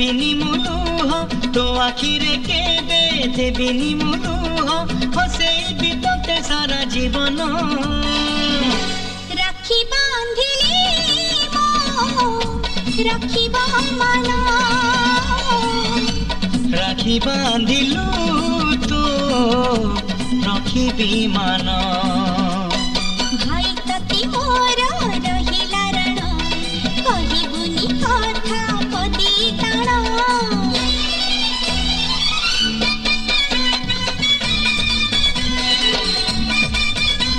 देबिनी मुलुह तो आखिरे केबे देबिनी मुलुह हसेबी तोते सारा जीवन राखी बांधिली राखी मन राखी बांधिलु तो रखिबी मान।